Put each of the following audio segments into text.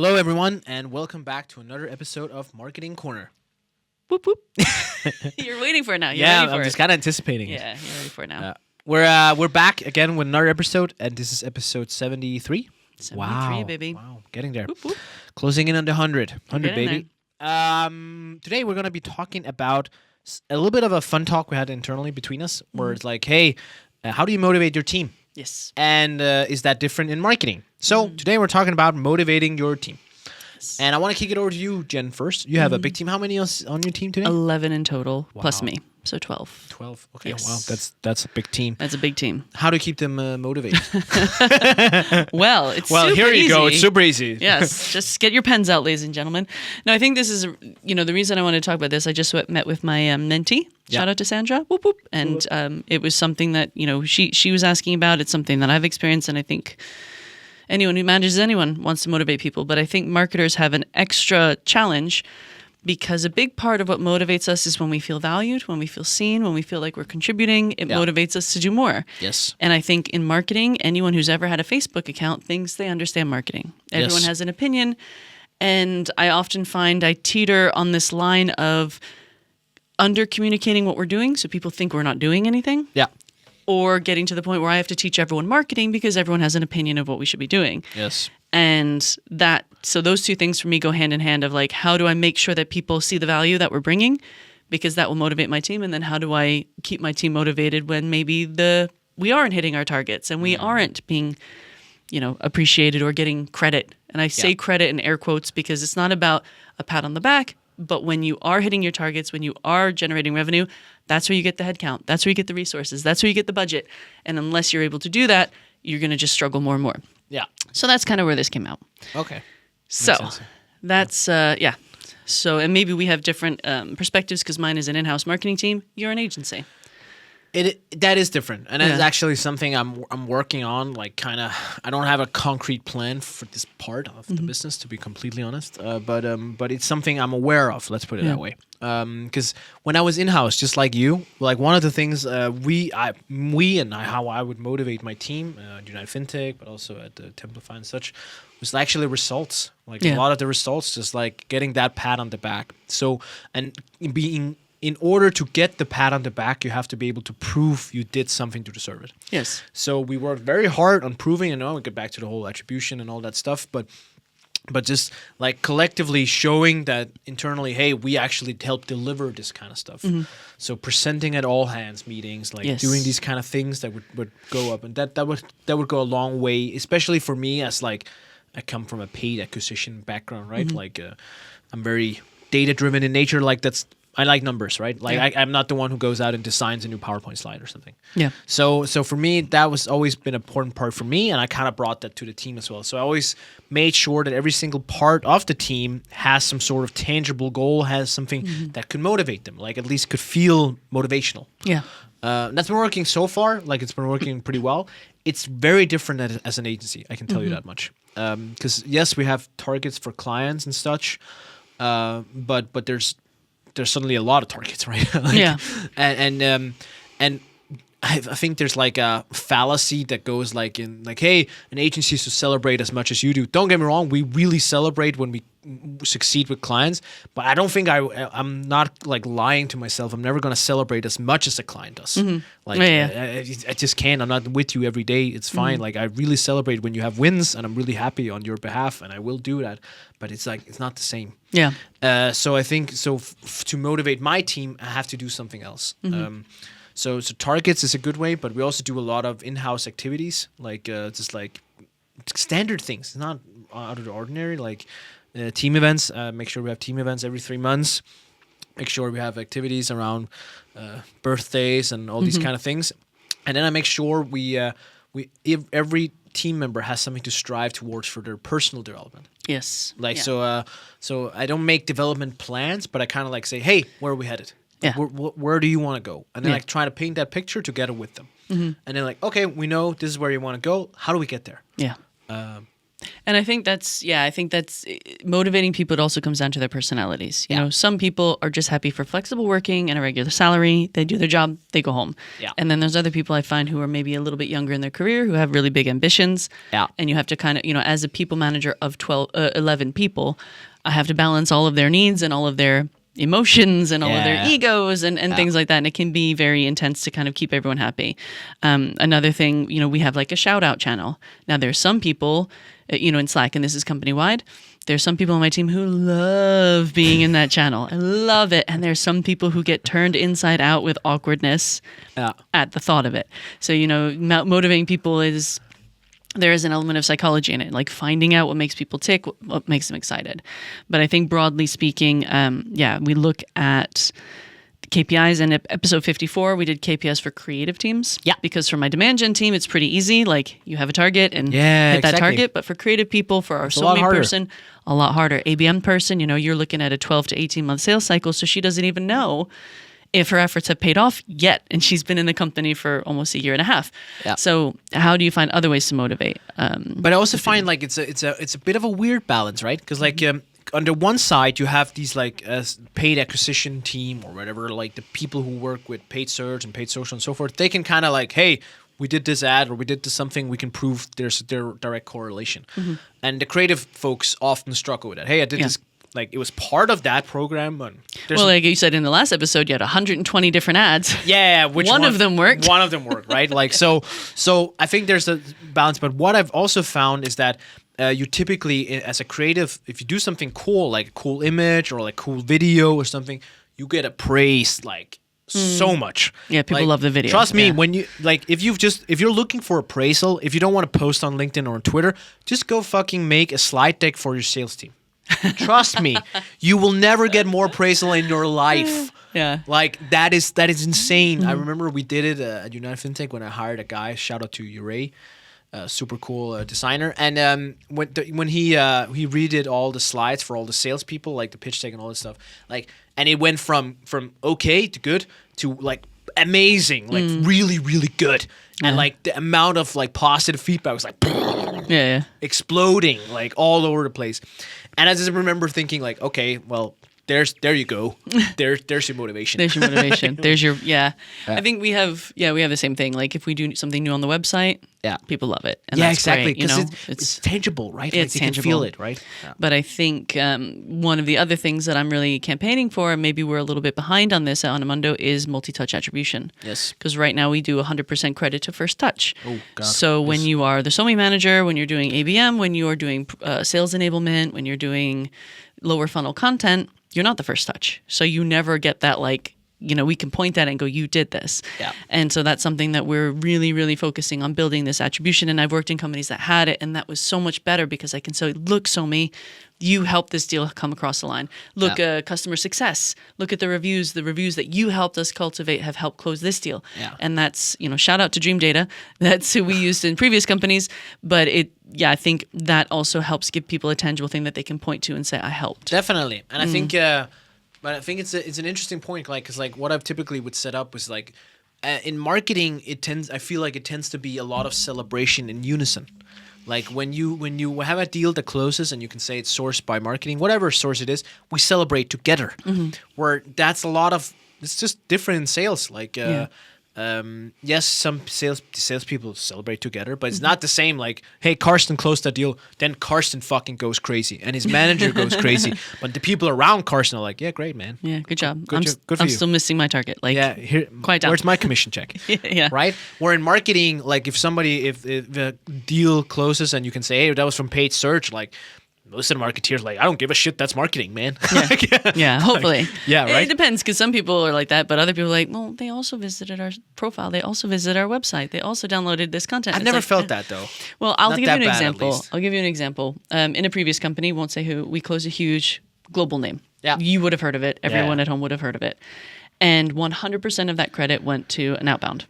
Hello, everyone, and welcome back to another episode of Marketing Corner. Whoop whoop. You're waiting for it now. You're Yeah, ready for I'm it. just kind of anticipating it. Yeah, you're ready for it now. We're back again with another episode, and this is episode 73. 73, Wow, baby. Wow, getting there. Whoop, whoop. Closing in on the 100. 100, getting baby. Today we're going to be talking about a little bit of a fun talk we had internally between us, where it's like, hey, how do you motivate your team? Yes. And is that different in marketing? So today we're talking about motivating your team. And I want to kick it over to you, Jen, first. You have a big team. How many else on your team today? 11 in total, plus Wow. me. So 12. 12. Okay, Yes. wow, that's a big team. That's a big team. How do you keep them motivated? Well, it's Well, super here you easy. go. It's super easy. Yes, just get your pens out, ladies and gentlemen. No, I think this is, the reason I want to talk about this. I just met with my mentee. Yeah. Shout out to Sandra. Whoop, whoop. And it was something that, she was asking about. It's something that I've experienced, and I think anyone who manages anyone wants to motivate people. But I think marketers have an extra challenge because a big part of what motivates us is when we feel valued, when we feel seen, when we feel like we're contributing. It motivates us to do more. Yes. And I think in marketing, anyone who's ever had a Facebook account thinks they understand marketing. Everyone Yes. has an opinion. And I often find I teeter on this line of under communicating what we're doing so people think we're not doing anything, Yeah. or getting to the point where I have to teach everyone marketing because everyone has an opinion of what we should be doing. Yes. And so those two things for me go hand in hand of like, how do I make sure that people see the value that we're bringing? Because that will motivate my team. And then how do I keep my team motivated when maybe we aren't hitting our targets and we aren't being, appreciated or getting credit. And I say credit in air quotes because it's not about a pat on the back, but when you are hitting your targets, when you are generating revenue, that's where you get the headcount. That's where you get the resources. That's where you get the budget. And unless you're able to do that, you're going to just struggle more and more. Yeah. So that's kind of where this came out. Okay. So sense. that's, So, and maybe we have different perspectives because mine is an in-house marketing team. You're an agency. That is different, and that's actually something I'm working on. Like, kind of, I don't have a concrete plan for this part of the business, to be completely honest. But it's something I'm aware of. Let's put it that way. Because when I was in house, just like you, like one of the things how I would motivate my team at United FinTech, but also at Templify and such, was actually results. Like a lot of the results, just like getting that pat on the back. So and being. In order to get the pat on the back, you have to be able to prove you did something to deserve it. Yes. So we worked very hard on proving, we get back to the whole attribution and all that stuff, but just like collectively showing that internally, hey, we actually helped deliver this kind of stuff. So presenting at all hands meetings, like doing these kind of things that would go up, and that would go a long way, especially for me as like I come from a paid acquisition background, right? Like I'm very data driven in nature. Like I like numbers, right? Like I'm not the one who goes out and designs a new PowerPoint slide or something. Yeah. So for me, that was always been an important part for me, and I kind of brought that to the team as well. So I always made sure that every single part of the team has some sort of tangible goal, has something that could motivate them, like at least could feel motivational. Yeah. That's been working so far. Like it's been working pretty well. It's very different as an agency. I can tell you that much. Because yes, we have targets for clients and such, but there's suddenly a lot of targets, right? And I think there's like a fallacy that goes like in like, hey, an agency is to celebrate as much as you do. Don't get me wrong, we really celebrate when we succeed with clients, but I don't think I'm not like lying to myself. I'm never going to celebrate as much as a client does. Like I just can't. I'm not with you every day. It's fine. Like I really celebrate when you have wins, and I'm really happy on your behalf, and I will do that. But it's like it's not the same. Yeah. So I think to motivate my team, I have to do something else. So targets is a good way, but we also do a lot of in-house activities, like just like standard things. It's not out of the ordinary, like team events. Make sure we have team events every 3 months. Make sure we have activities around birthdays and all these kind of things. And then I make sure every team member has something to strive towards for their personal development. Yes. So I don't make development plans, but I kind of like say, hey, where are we headed? Yeah. Where do you want to go? And then I try to paint that picture together with them. And then like, okay, we know this is where you want to go. How do we get there? Yeah. And I think that's motivating people. It also comes down to their personalities. You know, some people are just happy for flexible working and a regular salary. They do their job, they go home. Yeah. And then there's other people I find who are maybe a little bit younger in their career who have really big ambitions. Yeah. And you have to kind of, as a people manager of 11 people, I have to balance all of their needs and all of their emotions and all of their egos and things like that. And it can be very intense to kind of keep everyone happy. Another thing, we have like a shout out channel. Now there's some people, in Slack, and this is company wide, there's some people on my team who love being in that channel. I love it. And there's some people who get turned inside out with awkwardness at the thought of it. So, motivating people there is an element of psychology in it, like finding out what makes people tick, what makes them excited. But I think broadly speaking, we look at KPIs. In episode 54, we did KPIs for creative teams. Yeah. Because for my demand gen team, it's pretty easy. Like you have a target and hit that target. But for creative people, for our Somi person, a lot harder. ABM person, you're looking at a 12 to 18 month sales cycle. So she doesn't even know if her efforts have paid off yet. And she's been in the company for almost a year and a half. Yeah. So how do you find other ways to motivate? But I also find like it's a bit of a weird balance, right? Because like on the one side you have these like paid acquisition team or whatever, like the people who work with paid search and paid social and so forth. They can kind of like, hey, we did this ad or we did this something, we can prove there's a direct correlation. Mm-hmm. And the creative folks often struggle with that. Hey, I did this. Like it was part of that program, but like you said in the last episode, you had 120 different ads. Yeah, which one of them worked. One of them worked, right? Like so I think there's a balance. But what I've also found is that you typically, as a creative, if you do something cool, like a cool image or like cool video or something, you get appraised like so much. Yeah, people love the video. Trust me, when you like, if you're looking for appraisal, if you don't want to post on LinkedIn or on Twitter, just go fucking make a slide deck for your sales team. Trust me, you will never get more appraisal in your life. Yeah, like that is insane. Mm-hmm. I remember we did it at United FinTech when I hired a guy. Shout out to Uray, super cool designer. And when he redid all the slides for all the salespeople, like the pitch deck and all this stuff, like, and it went from okay to good to like amazing, like really really good, and like the amount of like positive feedback was like exploding like all over the place. And I just remember thinking like, okay, well, there you go. There's your motivation. There's your motivation. There's your I think we have the same thing. Like if we do something new on the website, people love it. And that's exactly. Because it's tangible, right? It's like tangible. You can feel it, right? Yeah. But I think one of the other things that I'm really campaigning for, and maybe we're a little bit behind on this at Onamundo, is multi-touch attribution. Yes. Because right now we do 100% credit to first touch. Oh, God. So when you are the Somi manager, when you're doing ABM, when you are doing sales enablement, when you're doing lower funnel content, you're not the first touch. So you never get that like, we can point at it and go, you did this. Yeah. And so that's something that we're really, really focusing on, building this attribution. And I've worked in companies that had it, and that was so much better because I can say, look, Somi, you helped this deal come across the line. Look, customer success. Look at the reviews. The reviews that you helped us cultivate have helped close this deal. Yeah. And that's, shout out to Dream Data. That's who we used in previous companies. But I think that also helps give people a tangible thing that they can point to and say, I helped. Definitely. And I think, but I think it's an interesting point, like, because like what I've typically would set up was like, in marketing, I feel like it tends to be a lot of celebration in unison. Like when you have a deal that closes and you can say it's sourced by marketing, whatever source it is, we celebrate together. Mm-hmm. Where that's it's just different in sales. Like yes, some salespeople celebrate together, but it's not the same. Like, hey, Karsten closed that deal, then Karsten fucking goes crazy, and his manager goes crazy, but the people around Karsten are like, yeah, great, man. Yeah, good job. Good for I'm you. still missing my target. Like, quite down. Where's my commission check? Yeah. Right? Where in marketing, like if the deal closes and you can say, hey, that was from paid search, like, most of the marketeers like, I don't give a shit. That's marketing, man. Yeah, hopefully. Right? It depends, because some people are like that, but other people are like, well, they also visited our profile. They also visited our website. They also downloaded this content. I've never felt that, though. Well, I'll give you an example. In a previous company, won't say who, we closed a huge global name. Yeah. You would have heard of it. Everyone at home would have heard of it. And 100% of that credit went to an outbound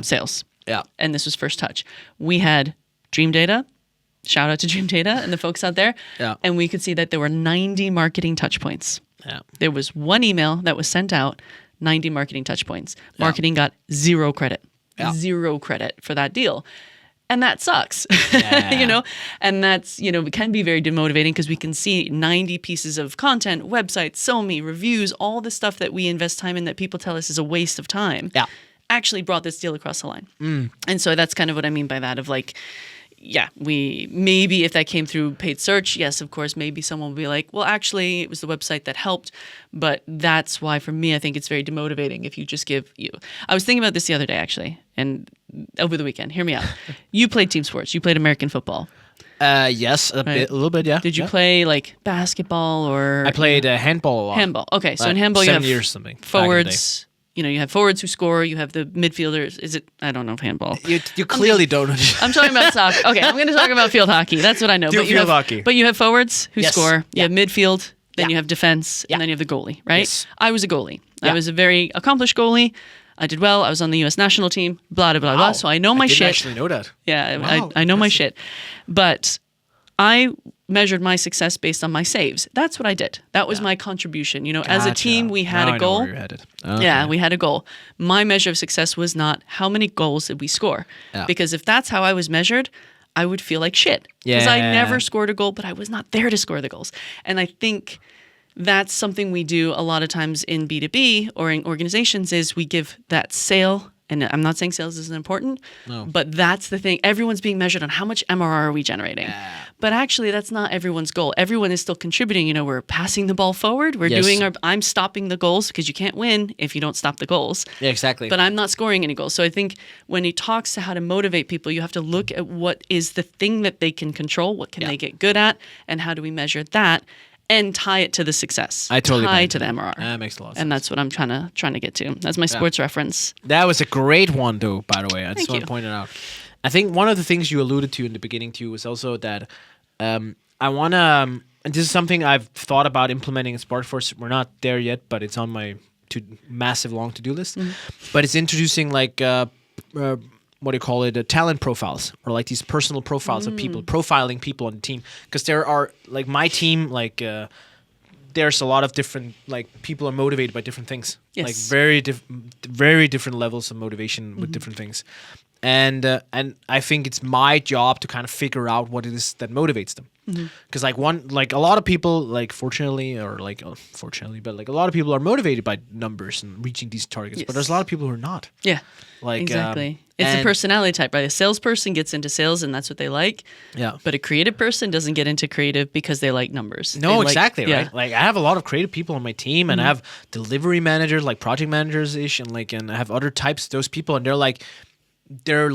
sales. Yeah. And this was first touch. We had Dream Data. Shout out to Dream Data and the folks out there. Yeah. And we could see that there were 90 marketing touch points. Yeah. There was one email that was sent out, 90 marketing touch points. Marketing got zero credit. Yeah. Zero credit for that deal. And that sucks, you know, and that's, you know, it can be very demotivating because we can see 90 pieces of content, websites, SoMe, reviews, all the stuff that we invest time in that people tell us is a waste of time. Yeah. Actually brought this deal across the line. And so that's kind of what I mean by that of like, yeah, we maybe if that came through paid search, yes, of course, maybe someone would be like, well, actually, it was the website that helped. But that's why, for me, I think it's very demotivating if you just give you. I was thinking about this the other day, actually, and over the weekend. Hear me out. You played team sports. You played American football. Yes, a little bit, yeah. Did you play like basketball or? I played handball a lot. Handball. Okay, so in handball you 7 have years something. forwards. You know, you have forwards who score. You have the midfielders. Is it? I don't know handball. You clearly don't. I'm talking about soccer. Okay, I'm going to talk about field hockey. That's what I know. Field hockey. But you have forwards who Yes. score. You Yeah. have midfield. Then Yeah. you have defense. Yeah. And then you have the goalie, right? Yes. I was a goalie. Yeah. I was a very accomplished goalie. I did well. I was on the U.S. national team. Blah, blah, blah, blah. Wow. So I know my I didn't shit. actually know that. Yeah, Wow, I know my impressive. shit. But I measured my success based on my saves. That's what I did. That was my contribution. You know, as a Gotcha. team, we had Now a I know goal. where you're headed. Okay. Yeah, we had a goal. My measure of success was not how many goals did we score. Yeah. Because if that's how I was measured, I would feel like shit. Because I Yeah. never scored a goal, but I was not there to score the goals. And I think that's something we do a lot of times in B2B or in organizations is we give that sale. And I'm not saying sales isn't important, but that's the thing. Everyone's being measured on how much MRR are we generating. But actually, that's not everyone's goal. Everyone is still contributing. You know, we're passing the ball forward. We're Yes. doing I'm stopping the goals because you can't win if you don't stop the goals. Yeah, exactly. But I'm not scoring any goals. So I think when he talks to how to motivate people, you have to look at what is the thing that they can control, what can they get good at, and how do we measure that and tie it to the success. I totally buy tie into to the that. MRR. That makes a lot of sense. And that's what I'm trying to get to. That's my sports reference. That was a great one, though, by the way. I just Thank want you. to point it out. I think one of the things you alluded to in the beginning, too, was also that I want to, and this is something I've thought about implementing in Sparkforce. We're not there yet, but it's on my massive long to-do list. But it's introducing like, what do you call it, talent profiles, or like these personal profiles of people, profiling people on the team. Because there are, like my team, like there's a lot of different, like people are motivated by different things. Yes. Like very different levels of motivation with different things. And I think it's my job to kind of figure out what it is that motivates them. Because like a lot of people, like fortunately, but like a lot of people are motivated by numbers and reaching these targets. Yes. But there's a lot of people who are not. Yeah. Like Exactly. It's a and- personality type, right? A salesperson gets into sales and that's what they like. Yeah. But a creative person doesn't get into creative because they like numbers. No, They like- exactly, yeah. right? Like I have a lot of creative people on my team, and I have delivery managers, like project managers ish, and I have other types of those people, and they're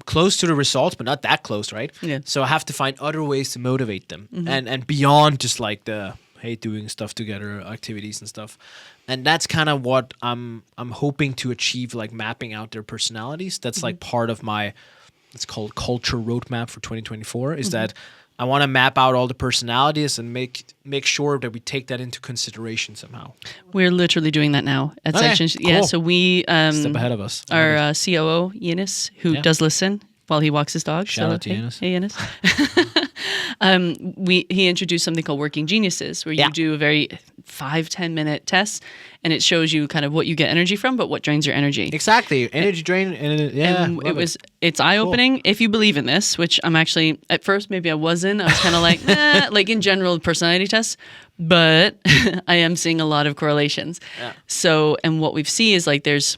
close to the results, but not that close, right? Yeah. So I have to find other ways to motivate them, and beyond just like the doing stuff together activities and stuff. And that's kind of what I'm hoping to achieve, like mapping out their personalities. That's like part of my, it's called culture roadmap for 2024, is that I want to map out all the personalities and make sure that we take that into consideration somehow. We're literally doing that now at Okay, Sections. Yeah, cool. so we Step ahead of us. our COO Eunice, who Yeah. does listen while he walks his dog. Shout out to hey, Eunice. Hey Eunice. He introduced something called Working Geniuses, where you Yeah. do a very 5-10 minute test, and it shows you kind of what you get energy from, but what drains your energy. Exactly. Energy drain. And And it's eye opening if you believe in this, which I'm actually at first maybe I wasn't. I was kind of like like in general personality tests, but I am seeing a lot of correlations. Yeah. So and what we've seen is like there's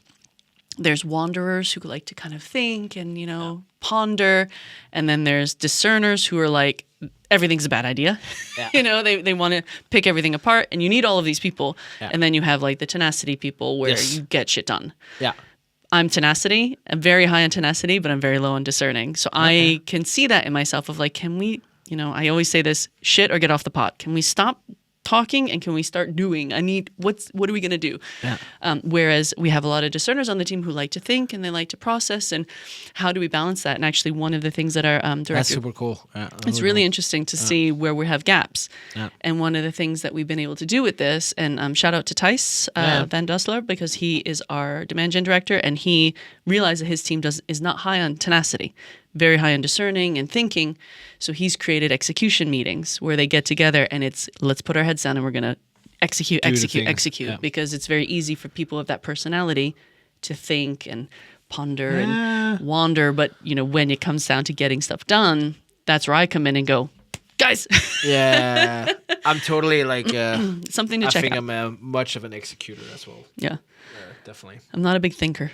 wanderers who like to kind of think and ponder, and then there's discerners who are like everything's a bad idea. Yeah. They want to pick everything apart, and you need all of these people. Yeah. And then you have like the tenacity people where Yes. you get shit done. Yeah. I'm tenacity. I'm very high on tenacity, but I'm very low on discerning. So I can see that in myself of like, can we, I always say this, shit or get off the pot. Can we stop talking and can we start doing? What are we going to do? Yeah. Whereas we have a lot of discerners on the team who like to think and they like to process, and how do we balance that? And actually one of the things that our That's director, super cool. Yeah, it's really interesting to see where we have gaps. Yeah. And one of the things that we've been able to do with this, and shout out to Thijs Van Dussler, because he is our demand gen director, and he realized that his team is not high on tenacity, very high on discerning and thinking. So he's created execution meetings where they get together and it's let's put our heads down and we're going to execute, Do the things. execute, Yeah. because it's very easy for people of that personality to think and ponder and wander. But, when it comes down to getting stuff done, that's where I come in and go, guys. Yeah. I'm totally like, something to I check think out. I'm much of an executor as well. Yeah. Definitely. I'm not a big thinker.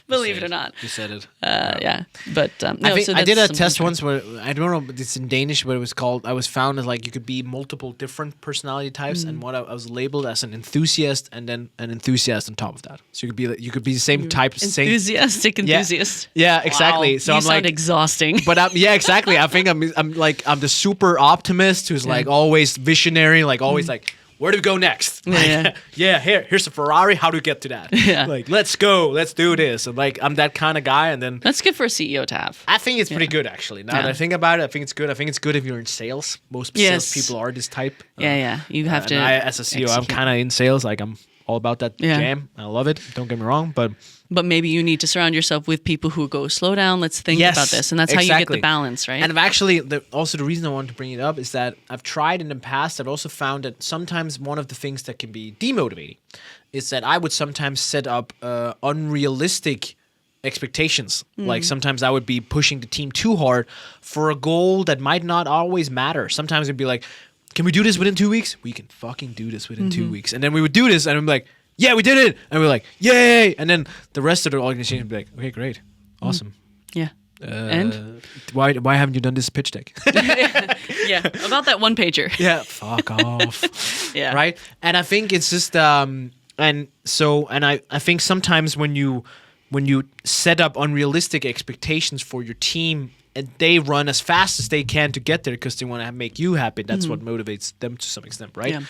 Believe it or not. You said it. Yeah. But no, I think so I did a that's test something once where I don't know, but it's in Danish, but it was called. I was found as like you could be multiple different personality types, and what I was labeled as an enthusiast, and then an enthusiast on top of that. So you could be the same type, same enthusiastic enthusiast. Yeah, exactly. Wow. So you I'm sound like exhausting. But exactly. I think I'm the super optimist who's like always visionary, like always like, where do we go next? Here's a Ferrari. How do we get to that? Yeah. Like, let's go. Let's do this. And like, I'm that kind of guy. And then That's good for a CEO to have. I think it's pretty good, actually. Now that I think about it, I think it's good. I think it's good if you're in sales. Most sales people are this type. Yeah. You have to. I, as a CEO, I'm kind of in sales. Like, I'm all about that jam. I love it. Don't get me wrong. But maybe you need to surround yourself with people who go, slow down, let's think about this. And that's how you get the balance, right? And I've actually, also the reason I wanted to bring it up is that I've tried in the past, I've also found that sometimes one of the things that can be demotivating is that I would sometimes set up unrealistic expectations. Like sometimes I would be pushing the team too hard for a goal that might not always matter. Sometimes it'd be like, can we do this within 2 weeks? We can fucking do this within 2 weeks. And then we would do this and I'm like, yeah, we did it. And we're like, yay. And then the rest of the organization would be like, okay, great. Awesome. Yeah. And? Why haven't you done this pitch deck? Yeah. About that one pager. Yeah. Fuck off. Yeah. Right. And I think it's just, I think sometimes when you set up unrealistic expectations for your team and they run as fast as they can to get there because they want to make you happy, that's what motivates them to some extent, right? Yeah.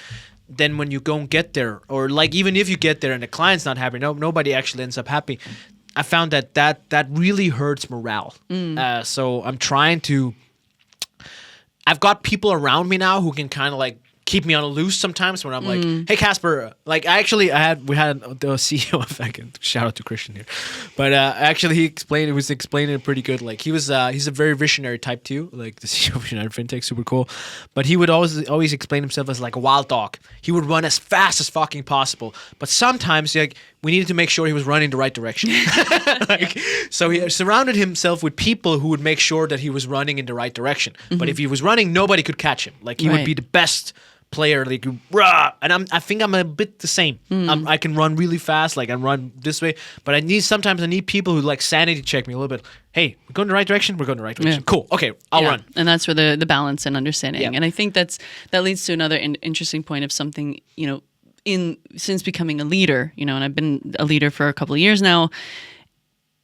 Then when you don't get there, or like even if you get there and the client's not happy, nobody actually ends up happy. I found that really hurts morale. So I'm trying to. I've got people around me now who can kind of like keep me on a loose sometimes when I'm like, hey Casper, like we had the CEO of shout out to Christian here, but actually he was explaining it pretty good. Like he's a very visionary type too, like the CEO of United FinTech, super cool. But he would always explain himself as like a wild dog. He would run as fast as fucking possible, but sometimes like we needed to make sure he was running the right direction. So he surrounded himself with people who would make sure that he was running in the right direction. But if he was running, nobody could catch him. Like he would be the best player, like rah, and I think I'm a bit the same. I can run really fast, like I run this way, but sometimes I need people who like sanity check me a little bit. Hey, we're going the right direction. We're going the right direction. Cool. Okay, I'll run. And that's where the balance and understanding. And I think that leads to another interesting point of something, since becoming a leader, and I've been a leader for a couple of years now.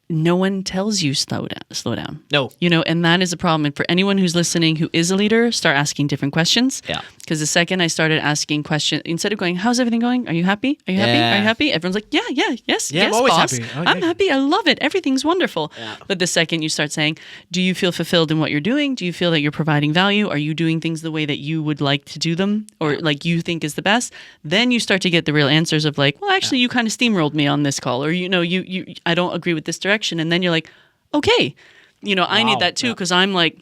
No one tells you slow down. No. And that is a problem. And for anyone who's listening who is a leader, start asking different questions. Yeah. Because the second I started asking questions, instead of going, how's everything going? Are you happy? Are you happy? Yeah. Are you happy? Everyone's like, yes, I'm always boss. happy. Oh, I'm yeah. happy. I love it. Everything's wonderful. Yeah. But the second you start saying, do you feel fulfilled in what you're doing? Do you feel that you're providing value? Are you doing things the way that you would like to do them or like you think is the best? Then you start to get the real answers of like, well, actually, you kind of steamrolled me on this call, or I don't agree with this direction. And then you're like, okay, I need that too, because I'm like,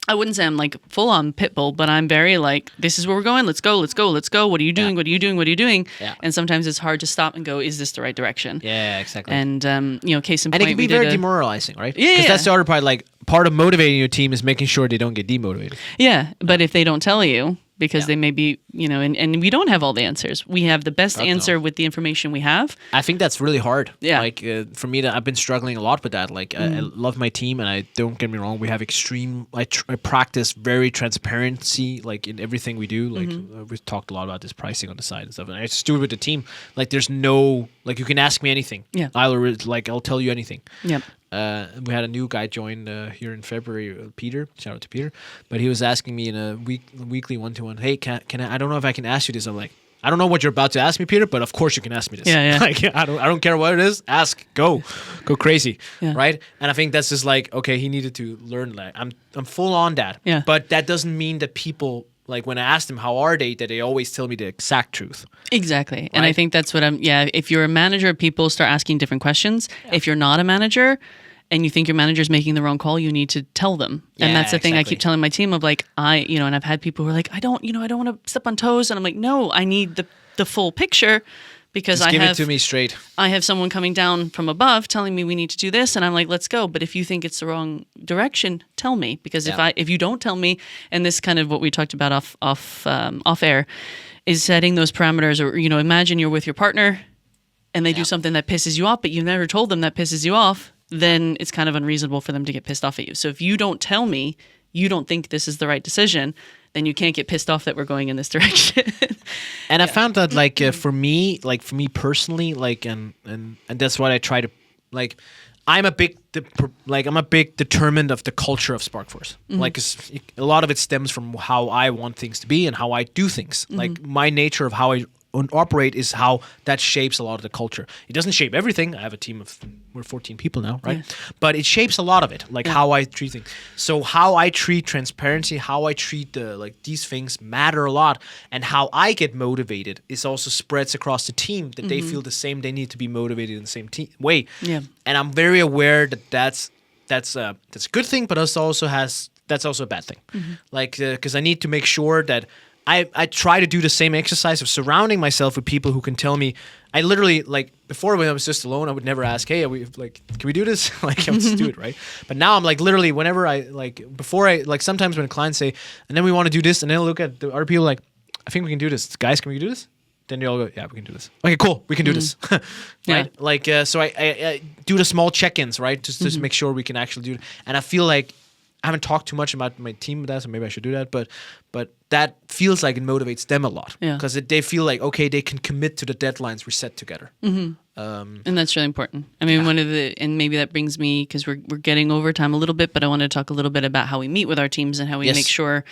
I wouldn't say I'm like full on pit bull, but I'm very like, this is where we're going. Let's go. What are you doing? What are you doing? What are you doing? Yeah. And sometimes it's hard to stop and go, is this the right direction? Yeah, exactly. And, case in point, and it can be very demoralizing, right? Because that's the other part. Like part of motivating your team is making sure they don't get demotivated. Yeah, but if they don't tell you, because they may be, and we don't have all the answers. We have the best answer with the information we have. I think that's really hard. Yeah. Like for me, I've been struggling a lot with that. Like I love my team, and I don't get me wrong. We have I practice very transparency, like in everything we do. Like we've talked a lot about this pricing on the side and stuff. And I just do it with the team. Like there's no, like you can ask me anything. Yeah. I'll tell you anything. Yep. We had a new guy join here in February, Peter. Shout out to Peter. But he was asking me in a weekly one-to-one, hey, can I don't know if I can ask you this. I'm like, I don't know what you're about to ask me, Peter, but of course you can ask me this. Yeah. Like I don't care what it is. Ask, go crazy, Yeah. right? And I think that's just like, okay, he needed to learn that. I'm full on that. Yeah. But that doesn't mean that people, like when I ask them how are they, that they always tell me the exact truth. Exactly. Right? And I Right? think that's what if you're a manager, people start asking different questions. Yeah. If you're not a manager and you think your manager's making the wrong call, you need to tell them. Yeah, and that's the thing I exactly. keep telling my team of like, and I've had people who are like, I don't want to step on toes. And I'm like, no, I need the full picture because Just I give have it to me straight. I have someone coming down from above telling me we need to do this, and I'm like, let's go. But if you think it's the wrong direction, tell me, because if you don't tell me, and this kind of what we talked about off air, is setting those parameters. Or imagine you're with your partner, and they do something that pisses you off, but you've never told them that pisses you off. Then it's kind of unreasonable for them to get pissed off at you. So if you don't tell me you don't think this is the right decision, then you can't get pissed off that we're going in this direction. And I found that for me personally, and that's what I try to like. I'm a big determined of the culture of SparkForce. Like 'cause a lot of it stems from how I want things to be and how I do things. Like my nature of how I operate is how that shapes a lot of the culture. It doesn't shape everything. I have a team of we're 14 people now, right? Yeah. But it shapes a lot of it, like how I treat things. So how I treat transparency, how I treat these things matter a lot, and how I get motivated is also spreads across the team that they feel the same. They need to be motivated in the same way. Yeah. And I'm very aware that that's a good thing, but that's also a bad thing. Because I need to make sure that I try to do the same exercise of surrounding myself with people who can tell me. I literally, before when I was just alone, I would never ask, hey, can we do this? I would just do it, right? But now I'm literally whenever sometimes when clients say, and then we want to do this, and then I'll look at the other people I think we can do this. Guys, can we do this? Then they all go, yeah, we can do this. Okay, cool, we can do this. Right? Yeah. So I do the small check-ins, right? Just to make sure we can actually do it. And I feel like I haven't talked too much about my team with that, so maybe I should do that. But that feels like it motivates them a lot because they feel like, okay, they can commit to the deadlines we set together. And that's really important. I mean, and maybe that brings me, because we're getting over time a little bit, but I want to talk a little bit about how we meet with our teams and how we make sure,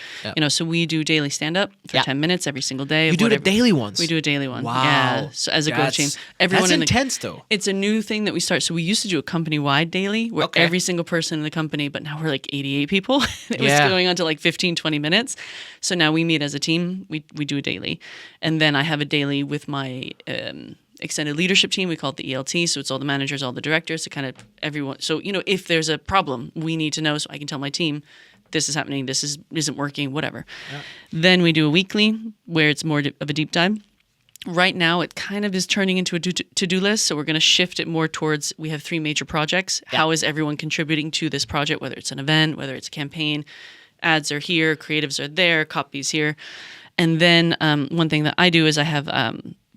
so we do daily stand-up for 10 minutes every single day. You do the daily ones? We do a daily one. Wow. Yeah. So as a growth team. Everyone that's intense, though. It's a new thing that we start. So we used to do a company-wide daily where every single person in the company, but now we're 88 people. It was going on to 15, 20 minutes. So now we meet as a team. We do a daily. And then I have a daily with my extended leadership team. We call it the ELT. So it's all the managers, all the directors, so kind of everyone. So, if there's a problem, we need to know so I can tell my team, this is happening, this isn't working, whatever. Yeah. Then we do a weekly where it's more of a deep dive. Right now, it kind of is turning into a to-do list. So we're going to shift it more towards, we have 3 major projects. Yeah. How is everyone contributing to this project, whether it's an event, whether it's a campaign, ads are here, creatives are there, copies here. And then one thing that I do is I have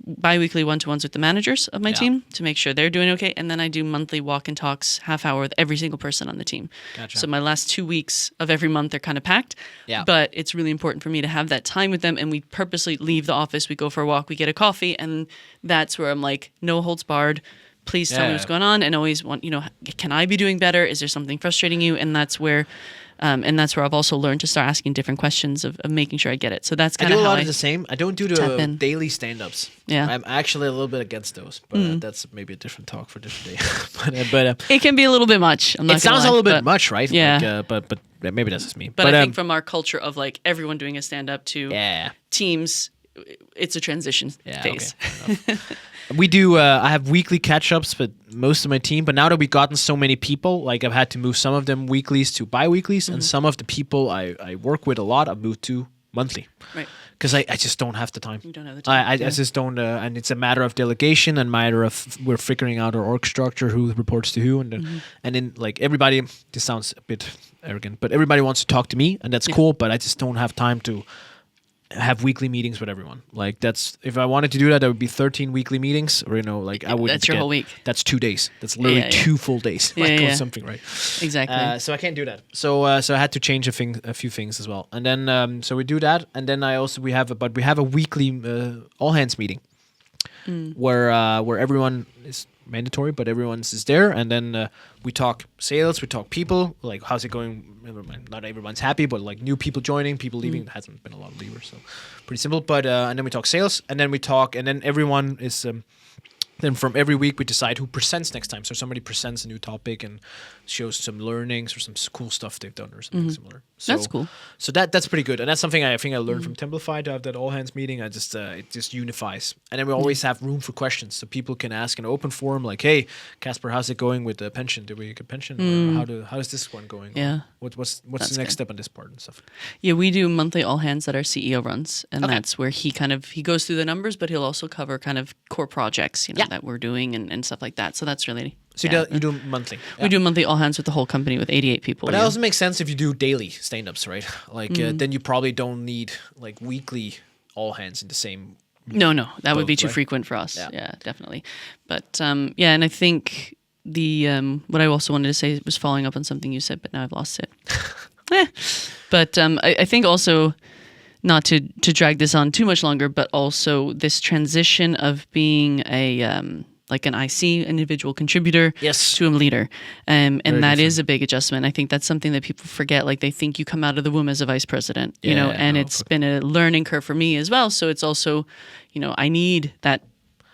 bi-weekly one-to-ones with the managers of my team to make sure they're doing okay. And then I do monthly walk and talks, half hour with every single person on the team. Gotcha. So my last 2 weeks of every month are kind of packed. Yeah. But it's really important for me to have that time with them. And we purposely leave the office, we go for a walk, we get a coffee. And that's where I'm no holds barred. Please tell me what's going on. And always want, can I be doing better? Is there something frustrating you? And that's where I've also learned to start asking different questions of making sure I get it. So that's kind of how I do a lot of the same. I don't do the daily stand-ups. Yeah. I'm actually a little bit against those, but that's maybe a different talk for a different day. but it can be a little bit much. It sounds a little bit much, right? Yeah. But maybe that's just me. But I think from our culture of everyone doing a stand-up to teams, it's a transition phase. Okay, we do. I have weekly catch-ups with most of my team, but now that we've gotten so many people, I've had to move some of them weeklies to bi-weeklies, and some of the people I work with a lot, I've moved to monthly. Right. Because I just don't have the time. You don't have the time. I just don't, and it's a matter of delegation and matter of we're figuring out our org structure, who reports to who, and then everybody. This sounds a bit arrogant, but everybody wants to talk to me, and that's cool. But I just don't have time to have weekly meetings with everyone. That's if I wanted to do that would be 13 weekly meetings, or I would. That's your whole week. That's 2 days. That's literally 2 full days. Or something, right? Exactly. So I can't do that. So I had to change a few things as well. And then so we do that, and then we have a weekly all hands meeting where everyone is mandatory, but everyone's is there, and then we talk sales, we talk people, how's it going. Not everyone's happy, but new people joining, people leaving. There hasn't been a lot of leavers, so pretty simple. But and then we talk sales, and then we talk, and then everyone is Then from every week we decide who presents next time. So somebody presents a new topic and shows some learnings or some cool stuff they've done or something similar. So, That's cool. So that's pretty good, and that's something I think I learned from Templify to have that all hands meeting. I just it just unifies, and then we always have room for questions, so people can ask in an open forum like, "Hey, Casper, how's it going with the pension? Did we get pension? Or how is this one going? Yeah. What's That's the next good. step on this part and stuff?" Yeah, we do monthly all hands that our CEO runs, and Okay. that's where he goes through the numbers, but he'll also cover kind of core projects, that we're doing and stuff like that. So that's really So you do monthly. We do monthly all hands with the whole company with 88 people. But that also makes sense if you do daily stand-ups, right? Like then you probably don't need like weekly all hands in the same. No, that would be Both, too right? frequent for us. Yeah. Yeah, definitely. But and I think the what I also wanted to say was following up on something you said, but now I've lost it. But I think also, not to drag this on too much longer, but also this transition of being a like an IC, individual contributor, Yes. to a leader, and Very that different. is a big adjustment. I think that's something that people forget. Like they think you come out of the womb as a vice president, and no, it's been a learning curve for me as well. So it's also, I need that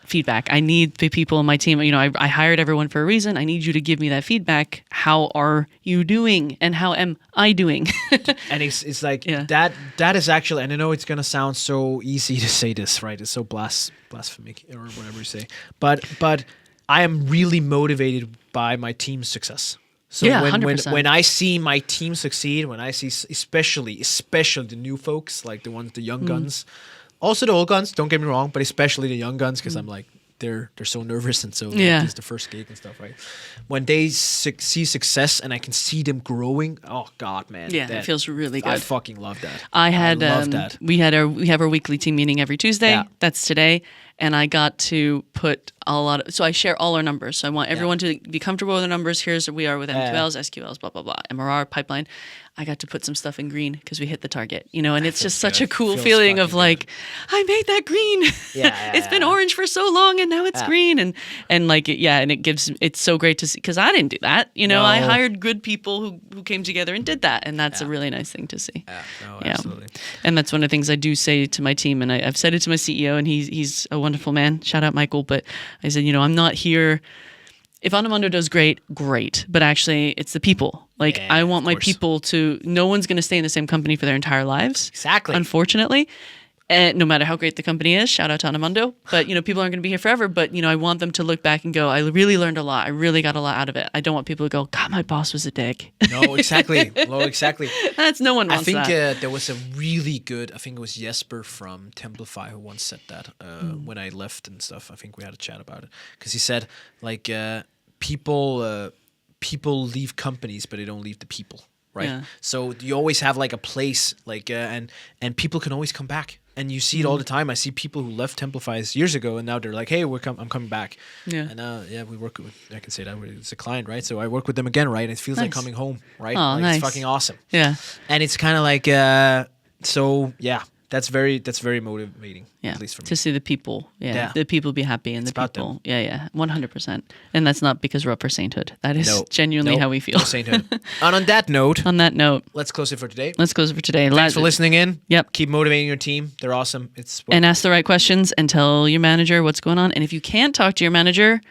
feedback. I need the people on my team. I hired everyone for a reason. I need you to give me that feedback. How are you doing? And how am I doing? And it's like Yeah. that is actually, and I know it's gonna sound so easy to say this, right? It's so blasphemic or whatever you say, but I am really motivated by my team's success. So Yeah, when 100%. when I see my team succeed, when I see especially the new folks, like the young guns, also the old guns, don't get me wrong, but especially the young guns, because I'm like they're so nervous and so Yeah. it's the first gig and stuff, right? When they see success and I can see them growing, oh god, man, Yeah, it feels really I good. fucking love that. I had love that. we have our weekly team meeting every Tuesday. Yeah. That's today, and I got to put a lot of. So I share all our numbers. So I want everyone to be comfortable with the numbers. Here's where we are with MQLs, SQLs, blah blah blah, MRR pipeline. I got to put some stuff in green because we hit the target. And it's just such good. a cool Feels feeling of fucking like, I made that green. Yeah, It's been orange for so long and now it's green, and like and it's so great to see because I didn't do that. No. I hired good people who came together and did that, and that's a really nice thing to see. No, absolutely. And that's one of the things I do say to my team, and I've said it to my CEO, and he's a wonderful man. Shout out Michael. But I said, I'm not here. If Anamondo does great, but actually it's the people. Like Yeah, I want of my course. people to. No one's going to stay in the same company for their entire lives. Exactly. Unfortunately. And no matter how great the company is, shout out to Anamondo. But people aren't going to be here forever. But I want them to look back and go, I really learned a lot. I really got a lot out of it. I don't want people to go, God, my boss was a dick. No, exactly. No, exactly. That's no one I wants think that. there was a really good. I think it was Jesper from Templify who once said that when I left and stuff. I think we had a chat about it because he said like people leave companies, but they don't leave the people, right? Yeah. So you always have like a place, like and people can always come back. And you see it all the time. I see people who left Templify years ago, and now they're like, "Hey, I'm coming back." Yeah. And we work with. I can say that it's a client, right? So I work with them again, right? It feels like Nice. coming home, right? Aw, Like, nice. It's fucking awesome. Yeah. And it's kind of like, so yeah, that's very motivating, Yeah, at least for me. to see the people, Yeah. the people be happy, and It's the about people, 100%. And that's not because we're up for sainthood. That is No, genuinely no, how we feel. no sainthood. And on that note, On that note, let's close it for today. let's close it for today. Thanks for listening in. Yep. Keep motivating your team. They're awesome. It's And ask the right questions and tell your manager what's going on. And if you can't talk to your manager,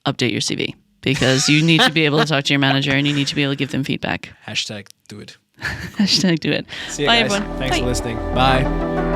update your CV because you need to be able to talk to your manager and you need to be able to give them feedback. hashtag do it. Hashtag do it. See you Bye, guys. everyone. Thanks Bye. for listening. Bye.